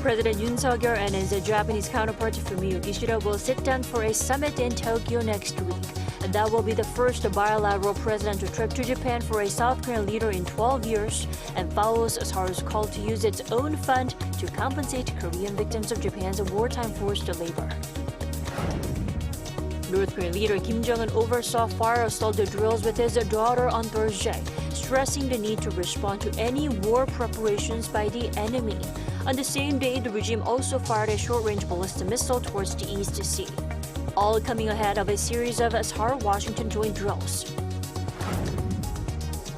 President Yoon and his Japanese counterpart Fumio Kishida will sit down for a summit in Tokyo next week. And that will be the first bilateral presidential trip to Japan for a South Korean leader in 12 years and follows Seoul's call to use its own fund to compensate Korean victims of Japan's wartime forced labor. North Korean leader Kim Jong-un oversaw fire assault drills with his daughter on Thursday, stressing the need to respond to any war preparations by the enemy. On the same day, the regime also fired a short-range ballistic missile towards the East Sea, all coming ahead of a series of Seoul-Washington joint drills.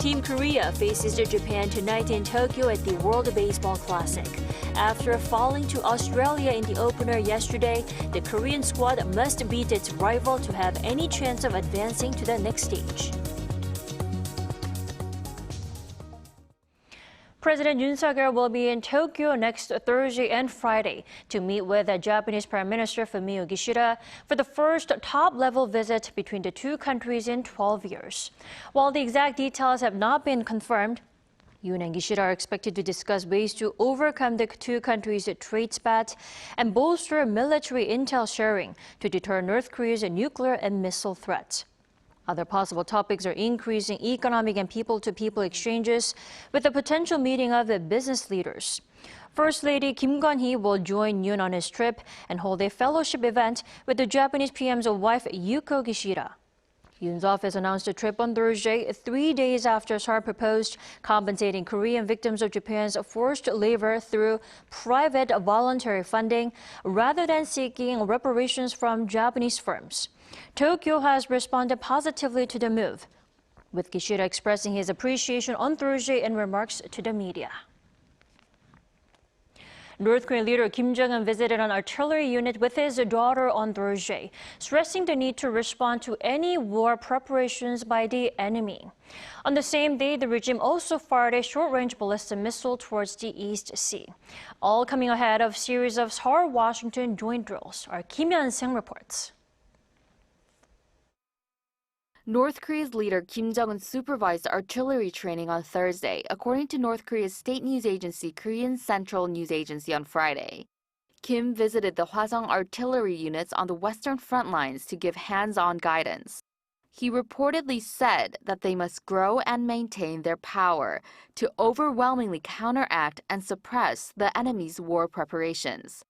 Team Korea faces Japan tonight in Tokyo at the World Baseball Classic. After falling to Australia in the opener yesterday, the Korean squad must beat its rival to have any chance of advancing to the next stage. President Yoon will be in Tokyo next Thursday and Friday to meet with Japanese Prime Minister Fumio Kishida for the first top-level visit between the two countries in 12 years. While the exact details have not been confirmed, Yoon and Kishida are expected to discuss ways to overcome the two countries' trade spat and bolster military intel sharing to deter North Korea's nuclear and missile threats. Other possible topics are increasing economic and people-to-people exchanges with the potential meeting of the business leaders. First Lady Kim Gun-hee will join Yoon on his trip and hold a fellowship event with the Japanese PM's wife Yuko Kishida. Yoon's office announced the trip on Thursday, 3 days after Seoul proposed compensating Korean victims of Japan's forced labor through private voluntary funding rather than seeking reparations from Japanese firms. Tokyo has responded positively to the move, with Kishida expressing his appreciation on Thursday in remarks to the media. North Korean leader Kim Jong-un visited an artillery unit with his daughter on Thursday, stressing the need to respond to any war preparations by the enemy. On the same day, the regime also fired a short-range ballistic missile towards the East Sea, all coming ahead of a series of Seoul-Washington joint drills. Our Kim Hyun-sung reports. North Korea's leader Kim Jong-un supervised artillery training on Thursday, according to North Korea's state news agency Korean Central News Agency on Friday. Kim visited the Hwasong artillery units on the western front lines to give hands-on guidance. He reportedly said that they must grow and maintain their power to overwhelmingly counteract and suppress the enemy's war preparations.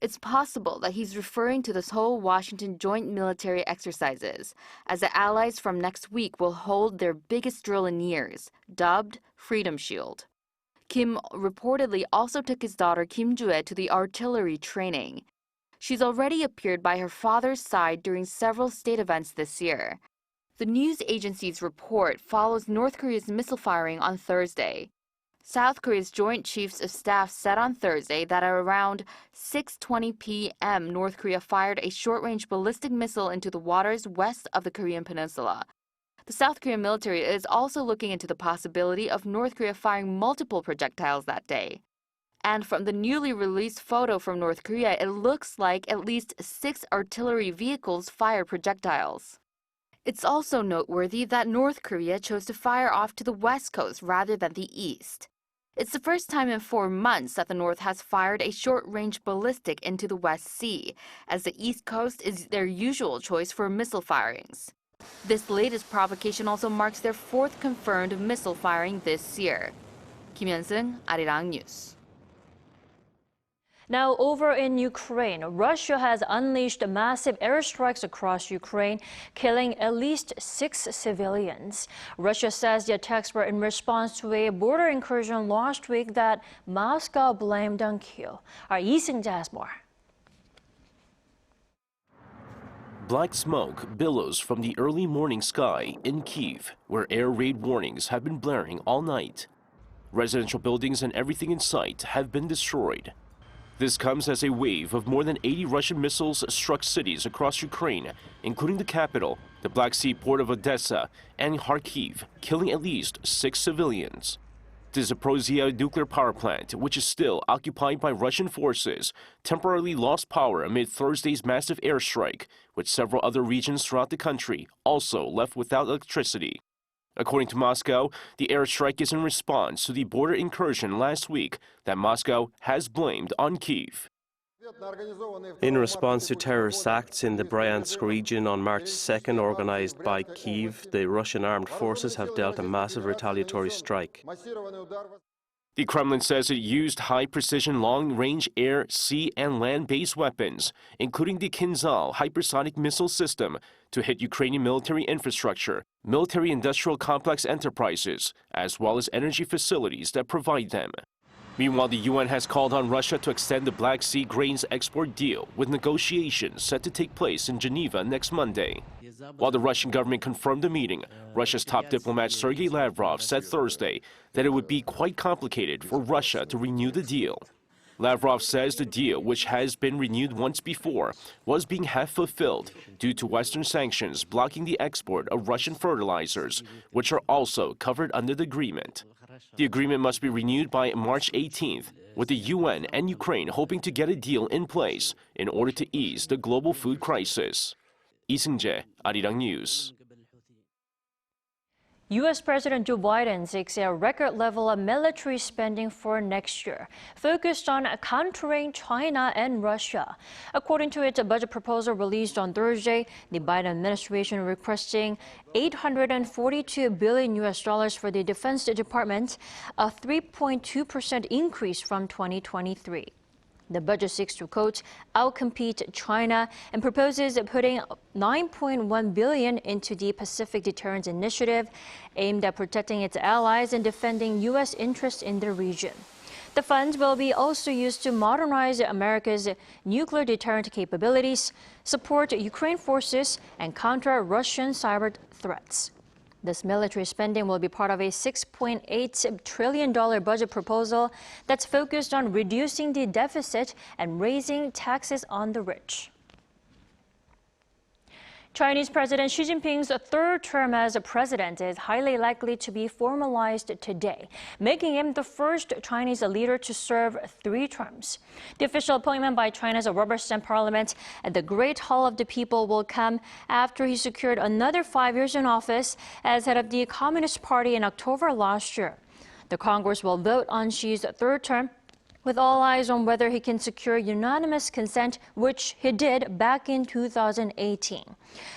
It's possible that he's referring to the Seoul-Washington joint military exercises, as the allies from next week will hold their biggest drill in years, dubbed Freedom Shield. Kim reportedly also took his daughter Kim Ju-ae to the artillery training. She's already appeared by her father's side during several state events this year. The news agency's report follows North Korea's missile firing on Thursday. South Korea's Joint Chiefs of Staff said on Thursday that at around 6:20 p.m., North Korea fired a short-range ballistic missile into the waters west of the Korean peninsula. The South Korean military is also looking into the possibility of North Korea firing multiple projectiles that day. And from the newly released photo from North Korea, it looks like at least 6 artillery vehicles fired projectiles. It's also noteworthy that North Korea chose to fire off to the west coast rather than the east. It's the first time in 4 months that the North has fired a short-range ballistic into the West Sea, as the East Coast is their usual choice for missile firings. This latest provocation also marks their 4th confirmed missile firing this year. Kim Hyun-sung, Arirang News. Now, over in Ukraine, Russia has unleashed massive airstrikes across Ukraine, killing at least 6 civilians. Russia says the attacks were in response to a border incursion last week that Moscow blamed on Kyiv. Our Lee Seung-ja has more. Black smoke billows from the early morning sky in Kyiv, where air raid warnings have been blaring all night. Residential buildings and everything in sight have been destroyed. This comes as a wave of more than 80 Russian missiles struck cities across Ukraine, including the capital, the Black Sea port of Odessa, and Kharkiv, killing at least 6 civilians. The Zaporizhzhia nuclear power plant, which is still occupied by Russian forces, temporarily lost power amid Thursday's massive airstrike, with several other regions throughout the country also left without electricity. According to Moscow, the airstrike is in response to the border incursion last week that Moscow has blamed on Kyiv. In response to terrorist acts in the Bryansk region on March 2nd, organized by Kyiv, the Russian armed forces have dealt a massive retaliatory strike. The Kremlin says it used high-precision long-range air, sea, and land-based weapons, including the Kinzhal hypersonic missile system, to hit Ukrainian military infrastructure, military-industrial complex enterprises, as well as energy facilities that provide them. Meanwhile, the UN has called on Russia to extend the Black Sea grains export deal, with negotiations set to take place in Geneva next Monday. While the Russian government confirmed the meeting, Russia's top diplomat Sergei Lavrov said Thursday that it would be quite complicated for Russia to renew the deal. Lavrov says the deal, which has been renewed once before, was being half fulfilled due to Western sanctions blocking the export of Russian fertilizers, which are also covered under the agreement. The agreement must be renewed by March 18th, with the UN and Ukraine hoping to get a deal in place in order to ease the global food crisis. Lee Seung-jae, Arirang News. U.S. President Joe Biden seeks a record level of military spending for next year, focused on countering China and Russia. According to its budget proposal released on Thursday, the Biden administration requesting $842 billion for the Defense Department, a 3.2% increase from 2023. The budget seeks to, quote, outcompete China and proposes putting $9.1 billion into the Pacific Deterrence Initiative, aimed at protecting its allies and defending U.S. interests in the region. The funds will be also used to modernize America's nuclear deterrent capabilities, support Ukraine forces, and counter Russian cyber threats. This military spending will be part of a $6.8 trillion budget proposal that's focused on reducing the deficit and raising taxes on the rich. Chinese President Xi Jinping's third term as president is highly likely to be formalized today, making him the first Chinese leader to serve 3 terms. The official appointment by China's rubber stamp parliament at the Great Hall of the People will come after he secured another 5 years in office as head of the Communist Party in October last year. The Congress will vote on Xi's third term, with all eyes on whether he can secure unanimous consent, which he did back in 2018.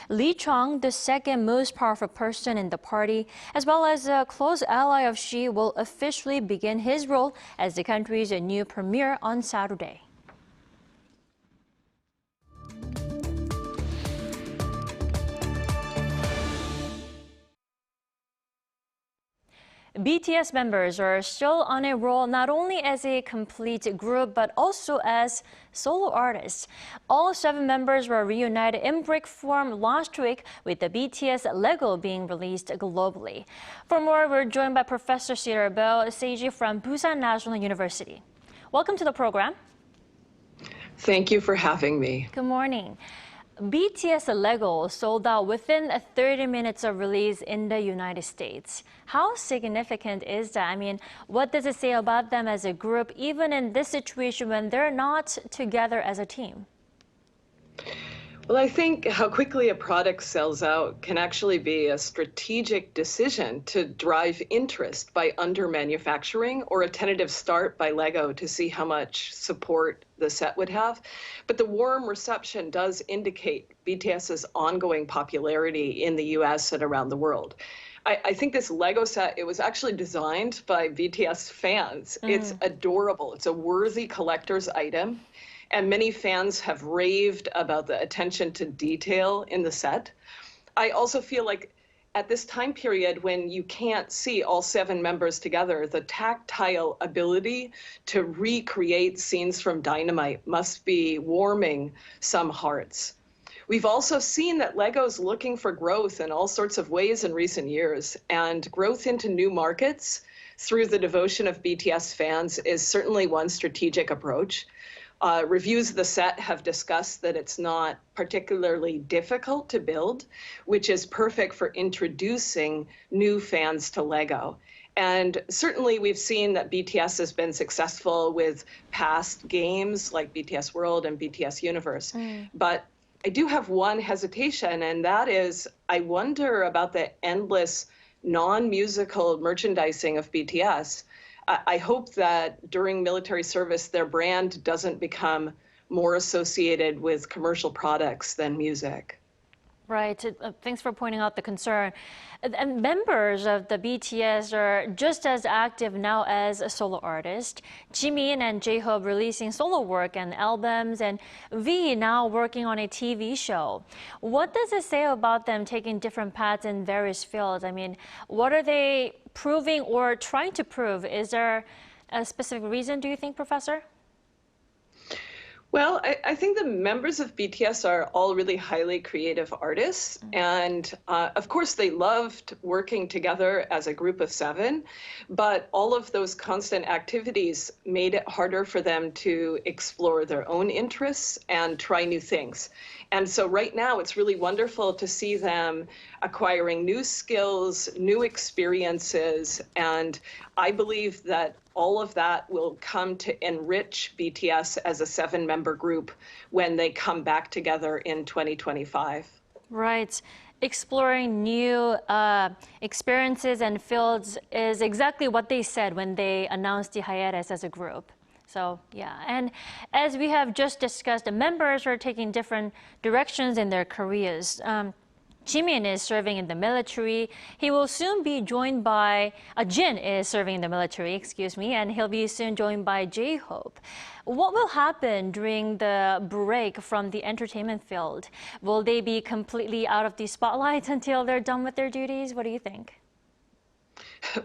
Li Chang, the second most powerful person in the party, as well as a close ally of Xi, will officially begin his role as the country's new premier on Saturday. BTS members are still on a roll not only as a complete group but also as solo artists. All 7 members were reunited in brick form last week, with the BTS Lego being released globally. For more, we're joined by Professor Sirabel Seiji from Busan National University. Welcome to the program. Thank you for having me. Good morning. BTS Lego sold out within 30 minutes of release in the United States. How significant is that? I mean, what does it say about them as a group, even in this situation when they're not together as a team? Well, I think how quickly a product sells out can actually be a strategic decision to drive interest by under-manufacturing, or a tentative start by Lego to see how much support the set would have. But the warm reception does indicate BTS's ongoing popularity in the US and around the world. I think this Lego set, it was actually designed by BTS fans. It's adorable. It's a worthy collector's item. And many fans have raved about the attention to detail in the set. I also feel like at this time period when you can't see all 7 members together, the tactile ability to recreate scenes from Dynamite must be warming some hearts. We've also seen that Lego's looking for growth in all sorts of ways in recent years, and growth into new markets through the devotion of BTS fans is certainly one strategic approach. Reviews of the set have discussed that it's not particularly difficult to build, which is perfect for introducing new fans to Lego. And certainly we've seen that BTS has been successful with past games like BTS World and BTS Universe. But I do have one hesitation, and that is I wonder about the endless non-musical merchandising of BTS, I hope that during military service, their brand doesn't become more associated with commercial products than music. Right. Thanks for pointing out the concern. And members of the BTS are just as active now as a solo artist. Jimin and J-Hope releasing solo work and albums, and V now working on a TV show. What does it say about them taking different paths in various fields? I mean, what are they proving or trying to prove? Is there a specific reason, do you think, Professor? Well, I think the members of BTS are all really highly creative artists. And of course, they loved working together as a group of 7. But all of those constant activities made it harder for them to explore their own interests and try new things. And so right now, it's really wonderful to see them acquiring new skills, new experiences. And I believe that all of that will come to enrich BTS as a 7-member group when they come back together in 2025. Right. Exploring new experiences and fields is exactly what they said when they announced the hiatus as a group. So, yeah. And as we have just discussed, the members are taking different directions in their careers. Jimin is serving in the military. He will soon be joined by, Jin is serving in the military, excuse me, and he'll be soon joined by J-Hope. What will happen during the break from the entertainment field? Will they be completely out of the spotlight until they're done with their duties? What do you think?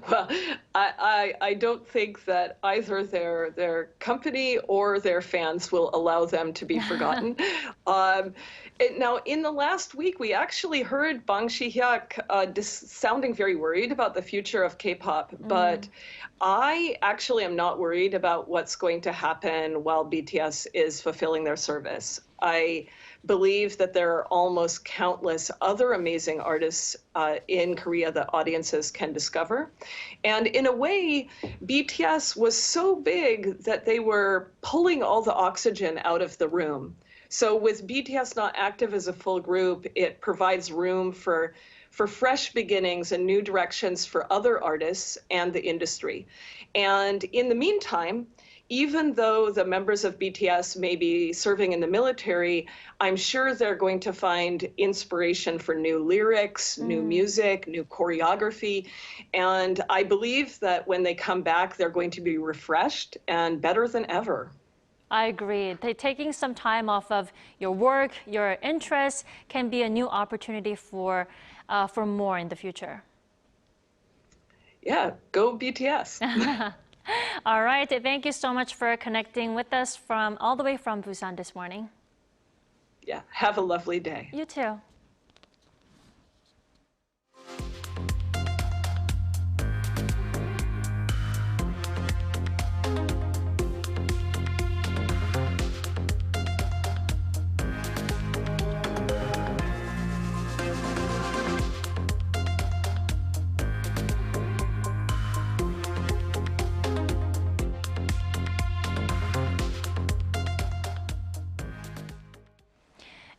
Well, I don't think that either their company or their fans will allow them to be forgotten. Now, in the last week, we actually heard Bang Si-hyuk sounding very worried about the future of K-pop, but I actually am not worried about what's going to happen while BTS is fulfilling their service. I believe that there are almost countless other amazing artists in Korea that audiences can discover. And in a way, BTS was so big that they were pulling all the oxygen out of the room. So with BTS not active as a full group, it provides room for fresh beginnings and new directions for other artists and the industry. And in the meantime, even though the members of BTS may be serving in the military, I'm sure they're going to find inspiration for new lyrics, new music, new choreography. And I believe that when they come back, they're going to be refreshed and better than ever. I agree. Taking some time off of your work, your interests, can be a new opportunity for more in the future. Yeah, go BTS. All right. Thank you so much for connecting with us all the way from Busan this morning. Yeah, have a lovely day. You too.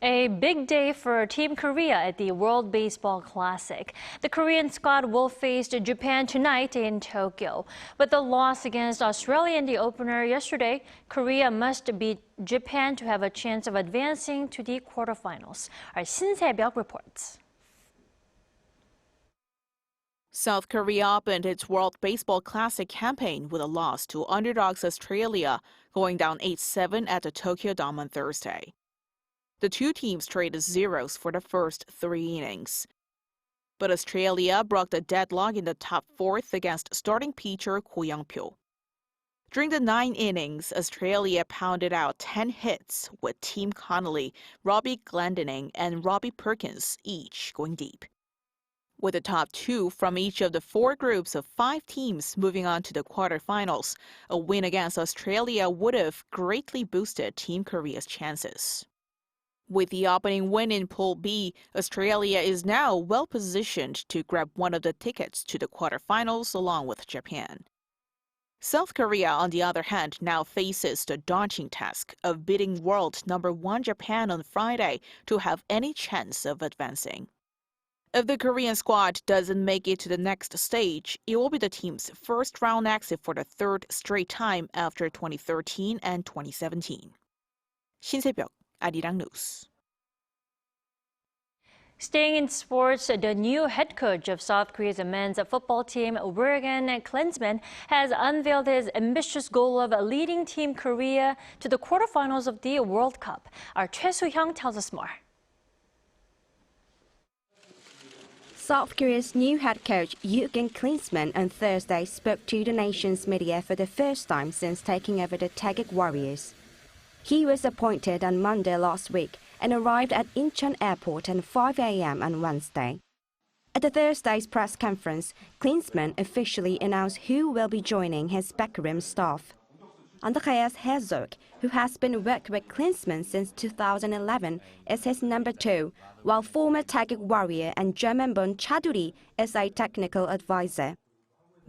A big day for Team Korea at the World Baseball Classic. The Korean squad will face Japan tonight in Tokyo. With the loss against Australia in the opener yesterday, Korea must beat Japan to have a chance of advancing to the quarterfinals. Our Shin Se-byuk reports. South Korea opened its World Baseball Classic campaign with a loss to underdogs Australia, going down 8-7 at the Tokyo Dome on Thursday. The two teams traded zeros for the first 3 innings. But Australia broke the deadlock in the top 4th against starting pitcher Ko Young-pyo. During the 9 innings, Australia pounded out 10 hits with Tim Connolly, Robbie Glendening, and Robbie Perkins each going deep. With the top 2 from each of the 4 groups of 5 teams moving on to the quarterfinals, a win against Australia would have greatly boosted Team Korea's chances. With the opening win in Pool B, Australia is now well positioned to grab one of the tickets to the quarterfinals along with Japan. South Korea, on the other hand, now faces the daunting task of beating world number 1 Japan on Friday to have any chance of advancing. If the Korean squad doesn't make it to the next stage, it will be the team's first round exit for the third straight time after 2013 and 2017. 신세벽, Arirang News. Staying in sports, the new head coach of South Korea's men's football team, Jurgen Klinsmann, has unveiled his ambitious goal of leading Team Korea to the quarterfinals of the World Cup. Our Choi Soo-hyung tells us more. South Korea's new head coach Jurgen Klinsmann on Thursday spoke to the nation's media for the first time since taking over the Taegeuk Warriors. He was appointed on Monday last week and arrived at Incheon Airport at 5 a.m. on Wednesday. At the Thursday's press conference, Klinsmann officially announced who will be joining his backroom staff. Andreas Herzog, who has been working with Klinsmann since 2011, is his number 2, while former Taegeuk Warrior and German-born Chaduri is a technical advisor.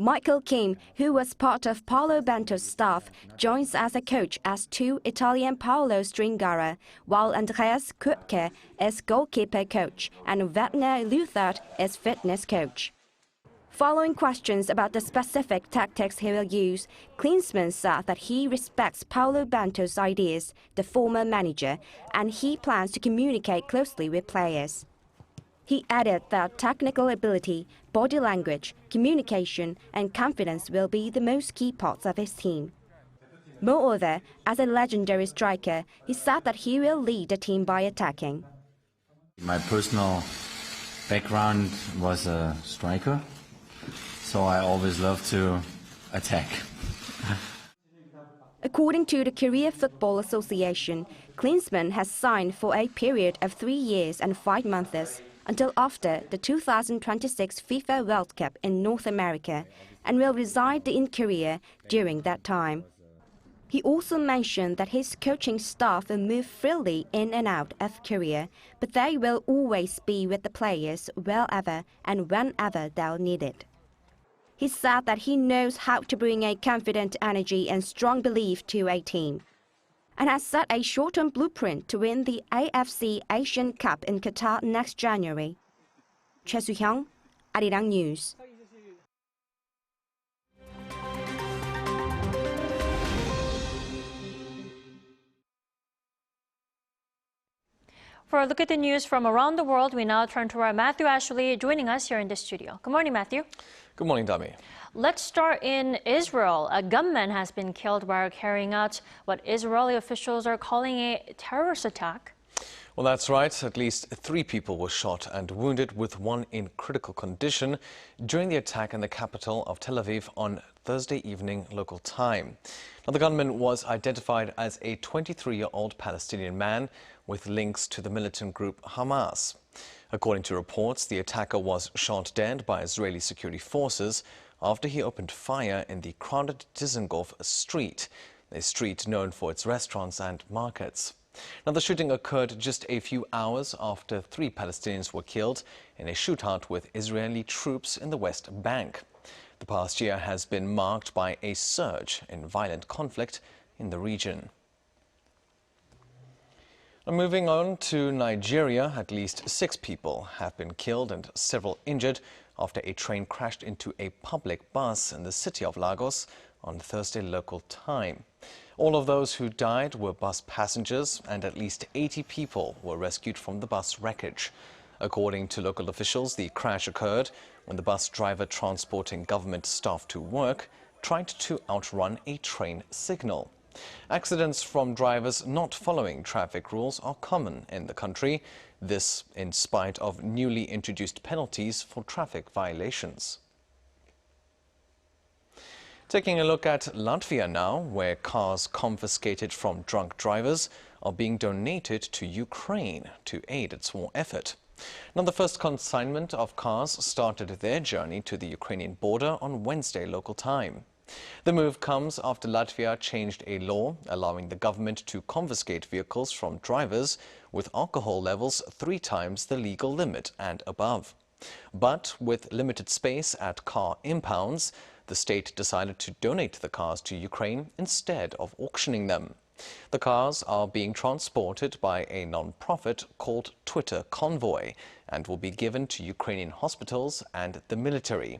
Michael Kim, who was part of Paolo Bento's staff, joins as a coach as 2 Italian Paolo Stringara, while Andreas Kupke is goalkeeper coach and Werner Luthard is fitness coach. Following questions about the specific tactics he will use, Klinsmann said that he respects Paolo Bento's ideas, the former manager, and he plans to communicate closely with players. He added that technical ability, body language, communication, and confidence will be the most key parts of his team. Moreover, as a legendary striker, he said that he will lead the team by attacking. My personal background was a striker, so I always love to attack. According to the Korea Football Association, Klinsmann has signed for a period of 3 years and 5 months until after the 2026 FIFA World Cup in North America and will reside in Korea during that time. He also mentioned that his coaching staff will move freely in and out of Korea, but they will always be with the players wherever and whenever they're needed. He said that he knows how to bring a confident energy and strong belief to a team, and has set a short-term blueprint to win the AFC Asian Cup in Qatar next January. Choi Soo-hyung, Arirang News. For a look at the news from around the world, we now turn to our Matthew Ashley joining us here in the studio. Good morning, Matthew. Good morning, Dami. Let's start in Israel. A gunman has been killed while carrying out what Israeli officials are calling a terrorist attack. Well, that's right. At least 3 people were shot and wounded, with 1 in critical condition during the attack in the capital of Tel Aviv on Thursday evening local time. Now, the gunman was identified as a 23-year-old Palestinian man with links to the militant group Hamas. According to reports, the attacker was shot dead by Israeli security forces after he opened fire in the crowded Dizengoff street, a street known for its restaurants and markets. Now, the shooting occurred just a few hours after 3 Palestinians were killed in a shootout with Israeli troops in the West Bank. The past year has been marked by a surge in violent conflict in the region. Now, moving on to Nigeria, at least 6 people have been killed and several injured after a train crashed into a public bus in the city of Lagos on Thursday local time. All of those who died were bus passengers, and at least 80 people were rescued from the bus wreckage. According to local officials, the crash occurred when the bus driver transporting government staff to work tried to outrun a train signal. Accidents from drivers not following traffic rules are common in the country, this in spite of newly introduced penalties for traffic violations. Taking a look at Latvia now, where cars confiscated from drunk drivers are being donated to Ukraine to aid its war effort. Now, the first consignment of cars started their journey to the Ukrainian border on Wednesday local time. The move comes after Latvia changed a law allowing the government to confiscate vehicles from drivers with alcohol levels 3 times the legal limit and above. But with limited space at car impounds, the state decided to donate the cars to Ukraine instead of auctioning them. The cars are being transported by a non-profit called Twitter Convoy and will be given to Ukrainian hospitals and the military.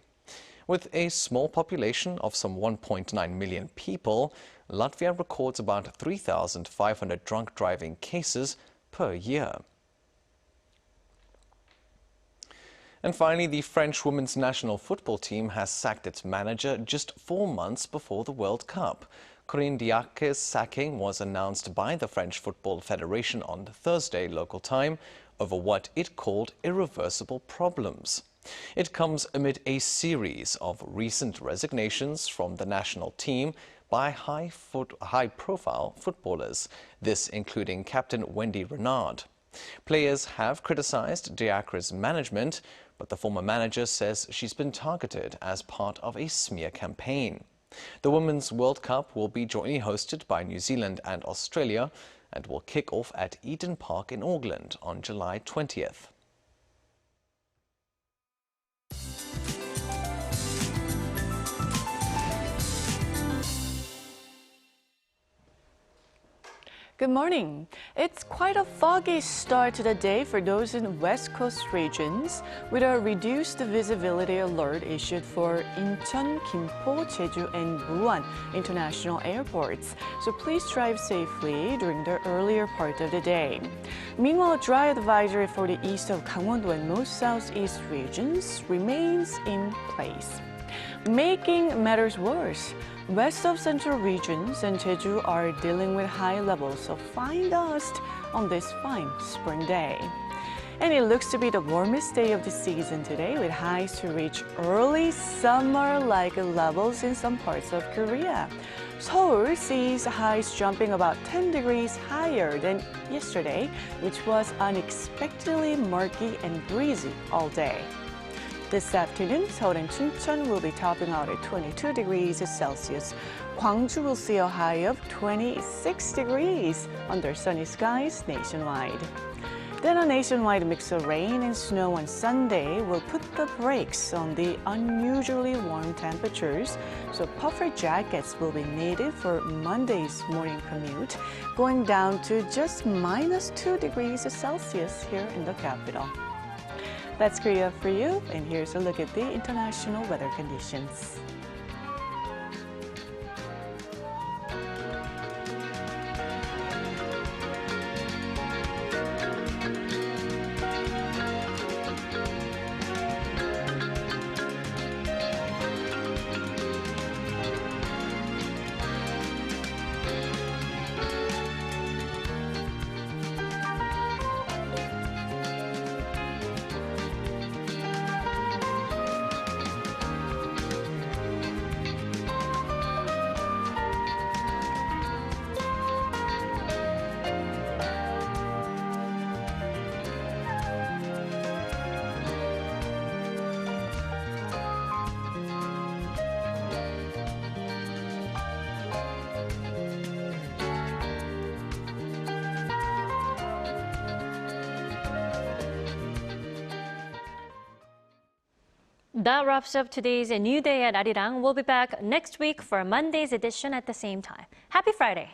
With a small population of some 1.9 million people, Latvia records about 3,500 drunk driving cases per year. And finally, the French women's national football team has sacked its manager just 4 months before the World Cup. Corinne Diacre's sacking was announced by the French Football Federation on Thursday local time over what it called irreversible problems. It comes amid a series of recent resignations from the national team by high-profile footballers, this including captain Wendy Renard. Players have criticized Diacre's management, but the former manager says she's been targeted as part of a smear campaign. The Women's World Cup will be jointly hosted by New Zealand and Australia and will kick off at Eden Park in Auckland on July 20th. Good morning. It's quite a foggy start to the day for those in West Coast regions, with a reduced visibility alert issued for Incheon, Gimpo, Jeju, and Busan international airports. So please drive safely during the earlier part of the day. Meanwhile, dry advisory for the east of Gangwon-do and most southeast regions remains in place. Making matters worse, west of central regions and Jeju are dealing with high levels of fine dust on this fine spring day. And it looks to be the warmest day of the season today, with highs to reach early summer-like levels in some parts of Korea. Seoul sees highs jumping about 10 degrees higher than yesterday, which was unexpectedly murky and breezy all day. This afternoon, Seoul and Chuncheon will be topping out at 22 degrees Celsius. Gwangju will see a high of 26 degrees under sunny skies nationwide. Then a nationwide mix of rain and snow on Sunday will put the brakes on the unusually warm temperatures, so puffer jackets will be needed for Monday's morning commute, going down to just -2 degrees Celsius here in the capital. That's Korea for you, and here's a look at the international weather conditions. That wraps up today's New Day at Arirang. We'll be back next week for Monday's edition at the same time. Happy Friday!